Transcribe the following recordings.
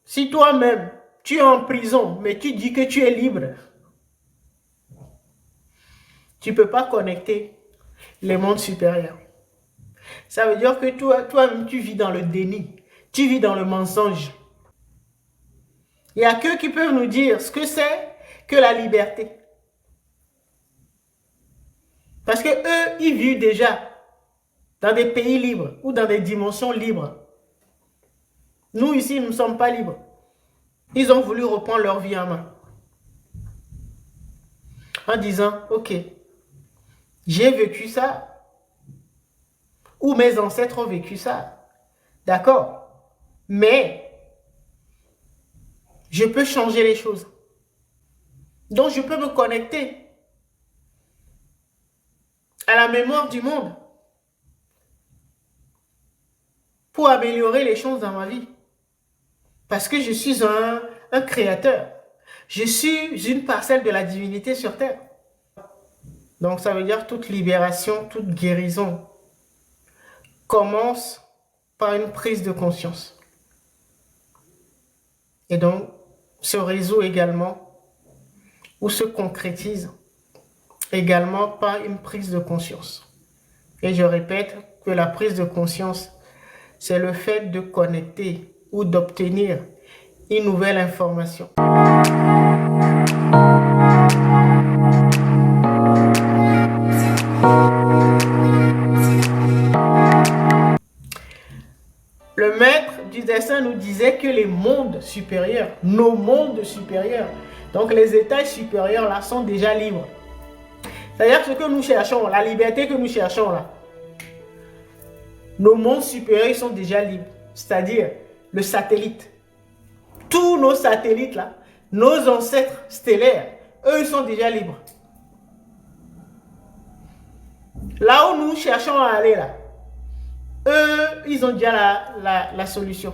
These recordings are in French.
Si toi-même, tu es en prison, mais tu dis que tu es libre, tu ne peux pas connecter les mondes supérieurs. Ça veut dire que toi-même, tu vis dans le déni. Tu vis dans le mensonge. Il n'y a qu'eux qui peuvent nous dire ce que c'est que la liberté. Parce que eux, ils vivent déjà dans des pays libres ou dans des dimensions libres. Nous, ici, nous ne sommes pas libres. Ils ont voulu reprendre leur vie en main. En disant, ok, j'ai vécu ça, ou mes ancêtres ont vécu ça. D'accord? Mais, je peux changer les choses. Donc, je peux me connecter à la mémoire du monde pour améliorer les choses dans ma vie. Parce que je suis un créateur. Je suis une parcelle de la divinité sur terre. Donc ça veut dire toute libération, toute guérison commence par une prise de conscience. Et donc se résout également ou se concrétise également par une prise de conscience. Et je répète que la prise de conscience, c'est le fait de connecter ou d'obtenir une nouvelle information. Le maître du destin nous disait que les mondes supérieurs, nos mondes supérieurs, donc les étages supérieurs là, sont déjà libres. C'est-à-dire que ce que nous cherchons, la liberté que nous cherchons là, nos mondes supérieurs sont déjà libres. C'est-à-dire le satellite. Tous nos satellites là, nos ancêtres stellaires, eux, ils sont déjà libres. Là où nous cherchons à aller là, eux, ils ont déjà la solution.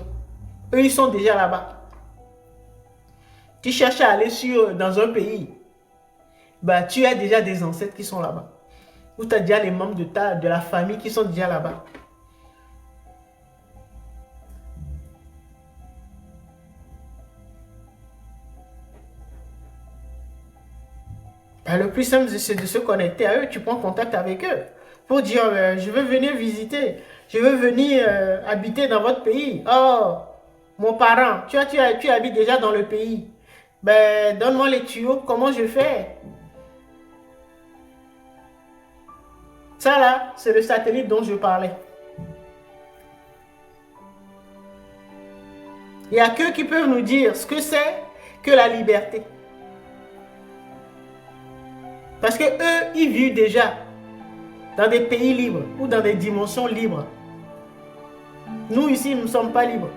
Eux, ils sont déjà là-bas. Tu cherches à aller dans un pays, bah, tu as déjà des ancêtres qui sont là-bas. Ou tu as déjà les membres de la famille qui sont déjà là-bas. Bah, le plus simple, c'est de se connecter à eux. Tu prends contact avec eux pour dire, je veux venir visiter. Je veux venir habiter dans votre pays. Oh, mon parent, tu habites déjà dans le pays. Ben, donne-moi les tuyaux, comment je fais? Ça là, c'est le satellite dont je parlais. Il n'y a qu'eux qui peuvent nous dire ce que c'est que la liberté. Parce que eux, ils vivent déjà dans des pays libres ou dans des dimensions libres. Nous ici, nous ne sommes pas libres.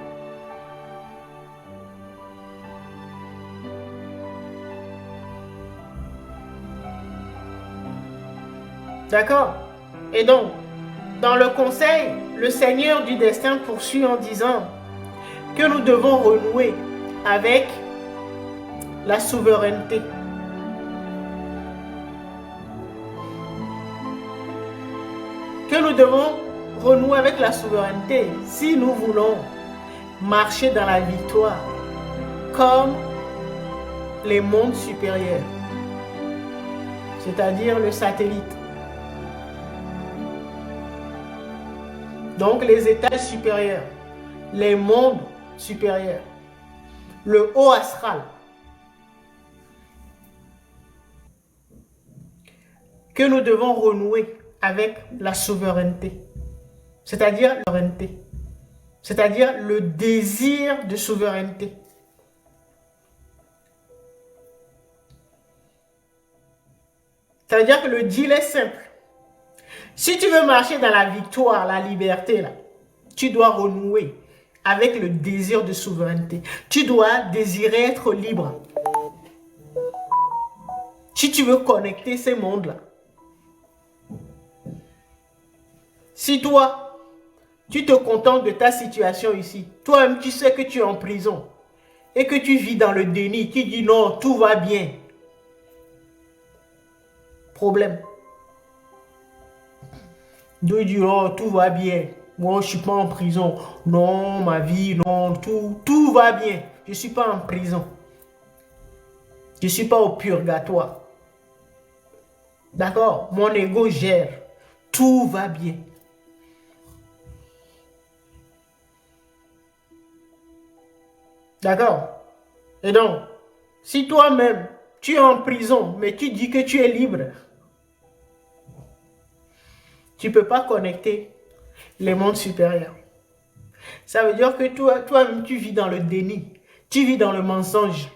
D'accord? Et donc, dans le conseil, le Seigneur du destin poursuit en disant que nous devons renouer avec la souveraineté. Que nous devons renouer avec la souveraineté si nous voulons marcher dans la victoire comme les mondes supérieurs, c'est-à-dire le satellite. Donc les étages supérieurs, les mondes supérieurs, le haut astral. Que nous devons renouer avec la souveraineté, c'est-à-dire le désir de souveraineté. C'est-à-dire que le deal est simple. Si tu veux marcher dans la victoire, la liberté, là, tu dois renouer avec le désir de souveraineté. Tu dois désirer être libre. Si tu veux connecter ces mondes-là. Si toi, tu te contentes de ta situation ici, toi-même tu sais que tu es en prison et que tu vis dans le déni, tu dis non, tout va bien. Problème. De dire oh, tout va bien. Moi, je ne suis pas en prison. Non, ma vie, non, tout va bien. je ne suis pas en prison. Je ne suis pas au purgatoire. D'accord? Mon ego gère. Tout va bien. D'accord? Et donc, si toi-même, tu es en prison, mais tu dis que tu es libre, tu ne peux pas connecter les mondes supérieurs. Ça veut dire que toi-même, tu vis dans le déni. Tu vis dans le mensonge.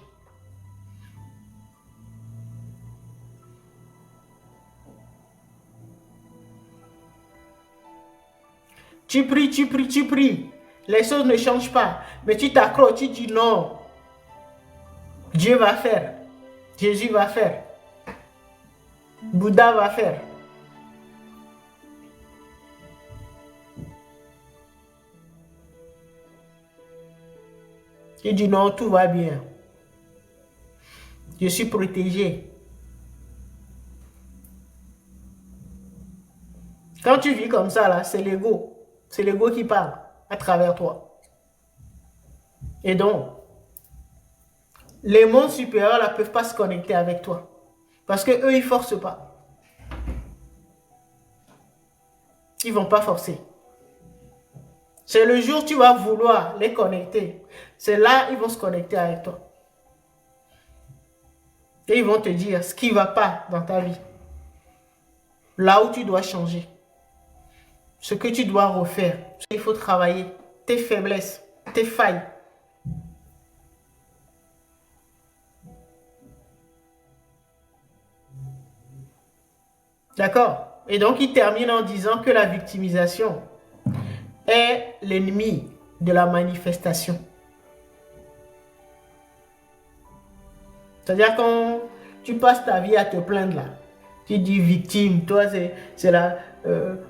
Tu pries, tu pries, tu pries. Les choses ne changent pas. Mais tu t'accroches, tu dis non. Dieu va faire. Jésus va faire. Bouddha va faire. Tu dis non, tout va bien. Je suis protégé. Quand tu vis comme ça, là, c'est l'ego. C'est l'ego qui parle à travers toi. Et donc, les mondes supérieurs ne peuvent pas se connecter avec toi. Parce qu'eux, ils ne forcent pas. Ils ne vont pas forcer. C'est le jour où tu vas vouloir les connecter. C'est là qu'ils vont se connecter avec toi. Et ils vont te dire ce qui ne va pas dans ta vie. Là où tu dois changer. Ce que tu dois refaire. Il faut travailler. Tes faiblesses, tes failles. D'accord? Et donc, il termine en disant que la victimisation est l'ennemi de la manifestation. C'est-à-dire quand tu passes ta vie à te plaindre là, tu dis victime, toi c'est la...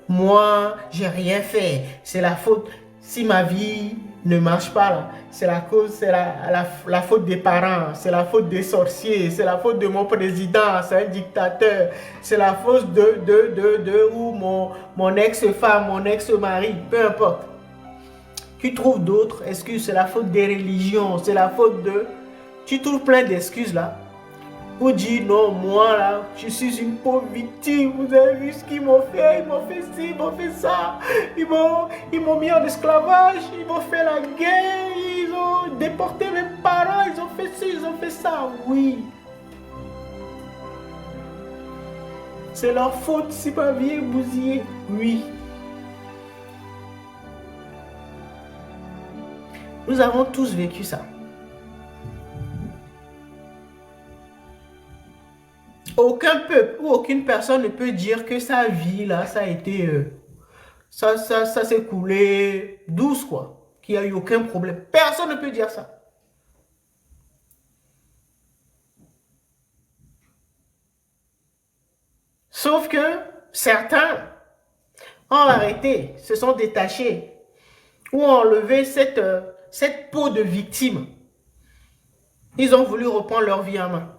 moi, j'ai rien fait, c'est la faute. Si ma vie ne marche pas là, c'est la cause, c'est la faute des parents, c'est la faute des sorciers, c'est la faute de mon président, c'est un dictateur, c'est la faute ou mon ex-femme, mon ex-mari, peu importe. Tu trouves d'autres excuses, c'est la faute des religions, c'est la faute de... Tu trouves plein d'excuses là pour dire non, moi là, je suis une pauvre victime, vous avez vu ce qu'ils m'ont fait, ils m'ont fait ci, ils m'ont fait ça, ils m'ont mis en esclavage, ils m'ont fait la guerre, ils ont déporté mes parents, ils ont fait ci, ils ont fait ça, oui. C'est leur faute si ma vie est bousillée, oui. Nous avons tous vécu ça. Aucun peuple ou aucune personne ne peut dire que sa vie, là, ça a été... ça s'est coulé douce, quoi. Qu'il n'y a eu aucun problème. Personne ne peut dire ça. Sauf que certains ont arrêté, se sont détachés ou ont enlevé cette peau de victime. Ils ont voulu reprendre leur vie en main.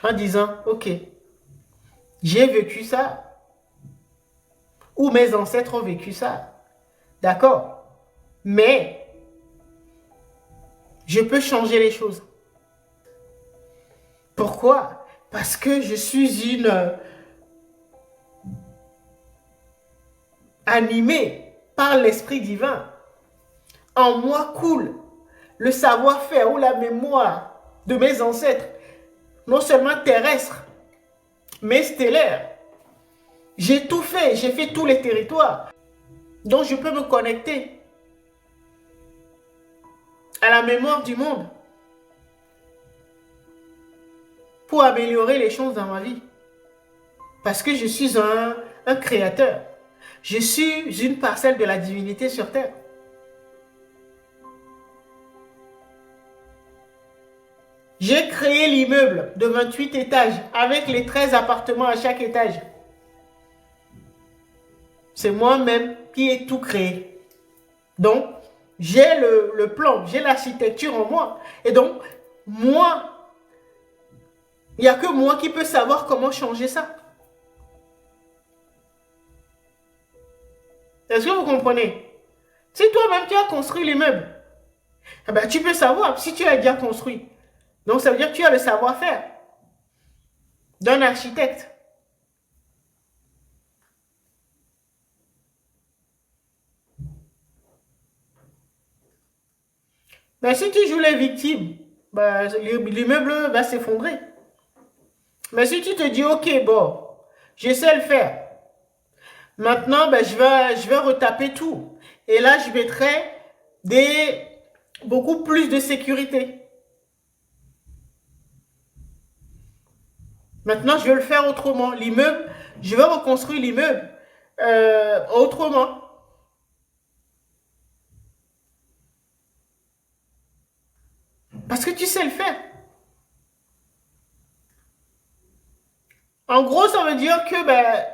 En disant, ok, j'ai vécu ça, ou mes ancêtres ont vécu ça, d'accord, mais je peux changer les choses. Pourquoi? Parce que je suis une animée par l'Esprit divin. En moi coule le savoir-faire ou la mémoire de mes ancêtres, non seulement terrestres, mais stellaires. J'ai tout fait, j'ai fait tous les territoires. Donc je peux me connecter à la mémoire du monde pour améliorer les choses dans ma vie. Parce que je suis un créateur. Je suis une parcelle de la divinité sur terre. J'ai créé l'immeuble de 28 étages avec les 13 appartements à chaque étage. C'est moi-même qui ai tout créé. Donc, j'ai le plan, j'ai l'architecture en moi. Et donc, moi, il n'y a que moi qui peux savoir comment changer ça. Est-ce que vous comprenez? Si toi-même tu as construit l'immeuble, Eh ben, tu peux savoir si tu as déjà construit. Donc, ça veut dire que tu as le savoir-faire d'un architecte. Mais si tu joues les victimes, ben, l'immeuble va s'effondrer. Mais si tu te dis, ok, bon, je sais le faire. Maintenant, ben, je vais retaper tout. Et là, je mettrai des, beaucoup plus de sécurité. Maintenant, je vais le faire autrement. L'immeuble, je vais reconstruire l'immeuble autrement. Parce que tu sais le faire. En gros, ça veut dire que ben,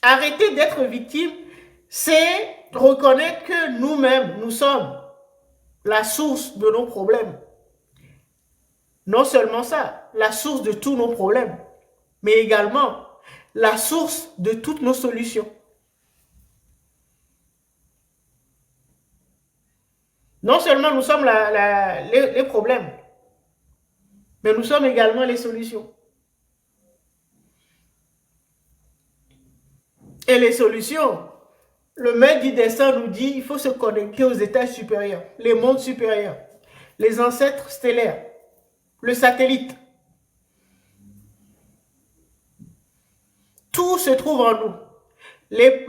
arrêter d'être victime, c'est reconnaître que nous-mêmes, nous sommes la source de nos problèmes. Non seulement ça, la source de tous nos problèmes, mais également la source de toutes nos solutions. Non seulement nous sommes les problèmes, mais nous sommes également les solutions. Et les solutions, le maître du destin nous dit qu'il faut se connecter aux étages supérieurs, les mondes supérieurs, les ancêtres stellaires, le satellite. Tout se trouve en nous. Le